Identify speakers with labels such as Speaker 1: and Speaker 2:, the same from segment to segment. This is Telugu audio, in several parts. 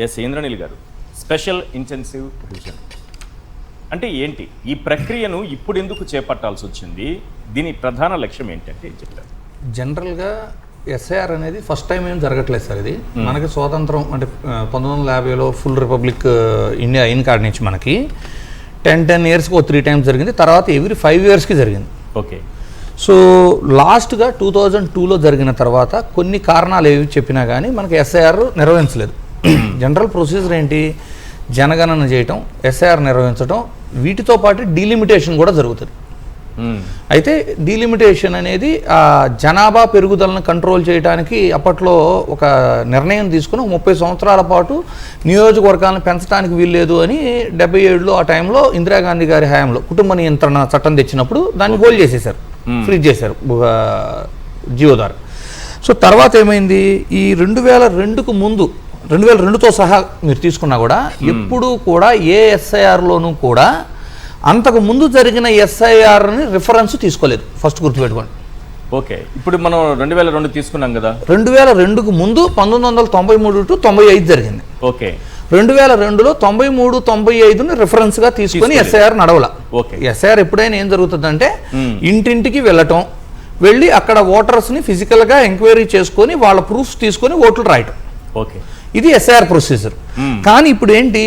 Speaker 1: ఎస్ ఇంద్రనీల్ గారు, స్పెషల్ ఇంటెన్సివ్ రివిజన్ అంటే ఏంటి? ఈ ప్రక్రియను ఇప్పుడు ఎందుకు చేపట్టాల్సి వచ్చింది? దీని ప్రధాన లక్ష్యం ఏంటంటే ఏం చెప్తారు?
Speaker 2: జనరల్గా ఎస్ఐఆర్ అనేది ఫస్ట్ టైం ఏం జరగట్లేదు సార్. ఇది మనకి స్వాతంత్రం అంటే 1950లో ఫుల్ రిపబ్లిక్ ఇండియా అయిన కాడి నుంచి మనకి 10 ఇయర్స్కి 3 టైమ్స్ జరిగింది. తర్వాత ఎవ్రీ 5 ఇయర్స్కి జరిగింది.
Speaker 1: ఓకే.
Speaker 2: సో లాస్ట్గా 2002లో జరిగిన తర్వాత కొన్ని కారణాలు ఏవి చెప్పినా కానీ మనకి ఎస్ఐఆర్ నిర్వహించలేదు. జనరల్ ప్రొసీజర్ ఏంటి? జనగణన చేయటం, ఎస్ఐఆర్ నిర్వహించడం, వీటితో పాటు డీలిమిటేషన్ కూడా జరుగుతుంది. అయితే డీలిమిటేషన్ అనేది జనాభా పెరుగుదలను కంట్రోల్ చేయడానికి అప్పట్లో ఒక నిర్ణయం తీసుకుని 30 సంవత్సరాల పాటు నియోజకవర్గాలను పెంచడానికి వీల్లేదు అని 77లో ఆ టైంలో ఇందిరాగాంధీ గారి హయాంలో కుటుంబ నియంత్రణ చట్టం తెచ్చినప్పుడు దాన్ని హోల్డ్ చేసేసారు, ఫ్రీజ్ చేశారు జియో ద్వారా. సో తర్వాత ఏమైంది? ఈ 2002కు ముందు 2002తో సహా మీరు తీసుకున్నా కూడా ఎప్పుడూ కూడా ఏ ఎస్ఐఆర్లోనూ కూడా అంతకు ముందు జరిగిన ఎస్ఐఆర్ని రిఫరెన్స్ తీసుకోలేదు. ఫస్ట్ గుర్తుపెట్టుకోండి.
Speaker 1: ఓకే. ఇప్పుడు మనం 2002 తీసుకున్నాం కదా.
Speaker 2: 2002కు ముందు 1993 to 95 జరిగింది.
Speaker 1: ఓకే.
Speaker 2: 2002లో 93, 95ని రిఫరెన్స్గా తీసుకొని ఎస్ఐఆర్ నడవల.
Speaker 1: ఓకే.
Speaker 2: ఎస్ఐఆర్ ఎప్పుడైనా ఏం జరుగుతుందంటే ఇంటింటికి వెళ్ళటం, వెళ్ళి అక్కడ ఓటర్స్ని ఫిజికల్గా ఎంక్వైరీ చేసుకొని వాళ్ళ ప్రూఫ్స్ తీసుకొని ఓట్లు రాయటం.
Speaker 1: ఓకే.
Speaker 2: ఇది ఎస్ఐఆర్ ప్రొసీజర్. కానీ ఇప్పుడు ఏంటి,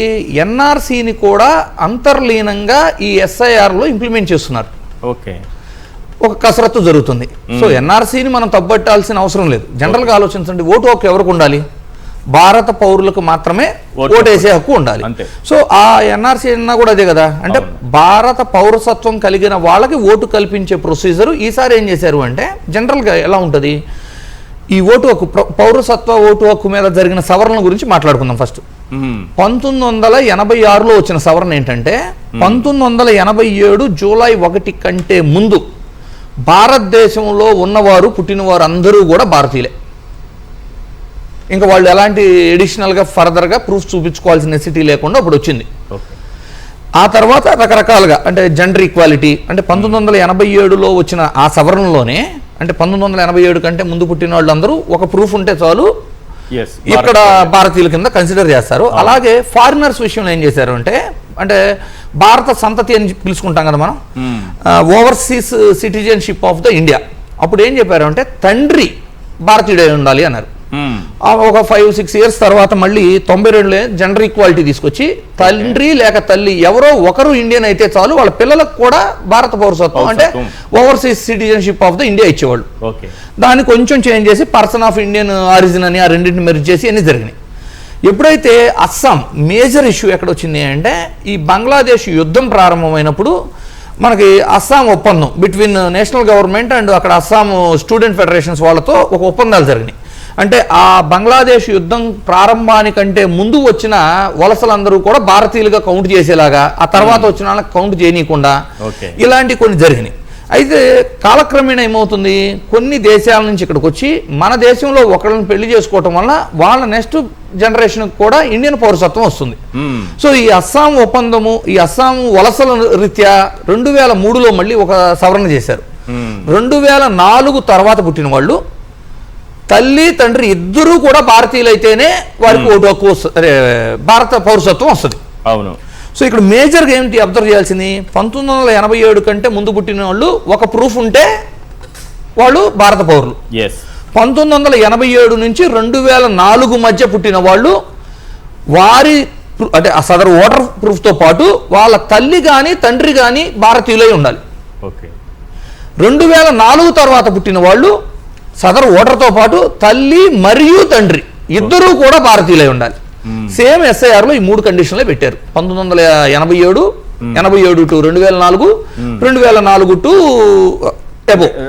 Speaker 2: ఎన్ఆర్సీని కూడా అంతర్లీనంగా ఈ ఎస్ఐఆర్లో ఇంప్లిమెంట్ చేస్తున్నారు.
Speaker 1: ఓకే.
Speaker 2: ఒక కసరత్తు జరుగుతుంది. సో ఎన్ఆర్సీని మనం తప్పట్టాల్సిన అవసరం లేదు. జనరల్గా ఆలోచించండి, ఓటు హక్కు ఎవరికి ఉండాలి? భారత పౌరులకు మాత్రమే ఓటు వేసే హక్కు ఉండాలి. సో ఆ ఎన్ఆర్సీ అన్నా కూడా అదే కదా. అంటే భారత పౌరసత్వం కలిగిన వాళ్ళకి ఓటు కల్పించే ప్రొసీజరు ఈసారి ఏం చేశారు అంటే, జనరల్గా ఎలా ఉంటుంది, ఈ ఓటు హక్కు పౌరసత్వ ఓటు హక్కు మీద జరిగిన సవరణ గురించి మాట్లాడుకుందాం. ఫస్ట్ 1986లో వచ్చిన సవరణ ఏంటంటే, 1987 జూలై 1 కంటే ముందు భారతదేశంలో ఉన్నవారు పుట్టినవారు అందరూ కూడా భారతీయులే. ఇంకా వాళ్ళు ఎలాంటి ఎడిషనల్గా ఫర్దర్గా ప్రూఫ్ చూపించుకోవాల్సిన నెసిటీ లేకుండా అప్పుడు వచ్చింది. ఆ తర్వాత రకరకాలుగా అంటే జెండర్ ఈక్వాలిటీ అంటే 1987లో వచ్చిన ఆ సవరణలోనే, అంటే 1987 కంటే ముందు పుట్టిన వాళ్ళందరూ ఒక ప్రూఫ్ ఉంటే చాలు ఇక్కడ భారతీయుల కింద కన్సిడర్ చేస్తారు. అలాగే ఫారినర్స్ విషయంలో ఏం చేశారు అంటే భారత సంతతి అని పిలుచుకుంటాం కదా మనం, overseas citizenship of the India. అప్పుడు ఏం చెప్పారు అంటే, తండ్రి భారతీయుడై ఉండాలి అన్నారు. ఒక 5-6 ఇయర్స్ తర్వాత మళ్ళీ 92లో జెండర్ ఈక్వాలిటీ తీసుకొచ్చి తండ్రి లేక తల్లి ఎవరో ఒకరు ఇండియన్ అయితే చాలు వాళ్ళ పిల్లలకు కూడా భారత పౌరసత్వం అంటే overseas citizenship of the India ఇచ్చేవాళ్ళు. దాన్ని కొంచెం చేంజ్ చేసి పర్సన్ ఆఫ్ ఇండియన్ ఆరిజిన్ అని ఆ రెండింటిని మెర్జ్ చేసి అన్ని జరిగినాయి. ఎప్పుడైతే అస్సాం మేజర్ ఇష్యూ ఎక్కడ వచ్చింది అంటే, ఈ బంగ్లాదేశ్ యుద్ధం ప్రారంభమైనప్పుడు మనకి అస్సాం ఒప్పందం బిట్వీన్ నేషనల్ గవర్నమెంట్ అండ్ అక్కడ అస్సాం స్టూడెంట్ ఫెడరేషన్స్ వాళ్ళతో ఒక ఒప్పందాలు జరిగినాయి. అంటే ఆ బంగ్లాదేశ్ యుద్ధం ప్రారంభానికంటే ముందు వచ్చిన వలసలందరూ కూడా భారతీయులుగా కౌంట్ చేసేలాగా, ఆ తర్వాత వచ్చిన వాళ్ళకి కౌంట్ చేయనీయకుండా ఇలాంటి కొన్ని జరిగినాయి. అయితే కాలక్రమేణా ఏమవుతుంది, కొన్ని దేశాల నుంచి ఇక్కడికి వచ్చి మన దేశంలో ఒకళ్ళని పెళ్లి చేసుకోవటం వల్ల వాళ్ళ నెక్స్ట్ జనరేషన్ కూడా ఇండియన్ పౌరసత్వం వస్తుంది. సో ఈ అస్సాం ఒప్పందము, ఈ అస్సాం వలసల రీత్యా 2003లో మళ్ళీ ఒక సవరణ చేశారు. 2004 తర్వాత పుట్టిన వాళ్ళు తల్లి తండ్రి ఇద్దరూ కూడా భారతీయులైతేనే వారికి ఓటు హక్కు భారత పౌరసత్వం వస్తుంది.
Speaker 1: అవును.
Speaker 2: సో ఇక్కడ మేజర్గా ఏంటి అబ్జర్వ్ చేయాల్సింది, 1987 కంటే ముందు పుట్టిన వాళ్ళు ఒక ప్రూఫ్ ఉంటే వాళ్ళు భారత పౌరులు. 1987 నుంచి 2004 మధ్య పుట్టిన వాళ్ళు వారి అంటే ఆ సదరు ఓటర్ ప్రూఫ్తో పాటు వాళ్ళ తల్లి కానీ తండ్రి కానీ భారతీయులై ఉండాలి. 2004 తర్వాత పుట్టిన వాళ్ళు సదరు ఓటర్తో పాటు తల్లి మరియు తండ్రి ఇద్దరూ కూడా భారతీయులై ఉండాలి. సేమ్ ఎస్ఐఆర్లో ఈ 3 కండిషన్లే పెట్టారు. 1987, 87 to 2004, 2004 to అబోవ్.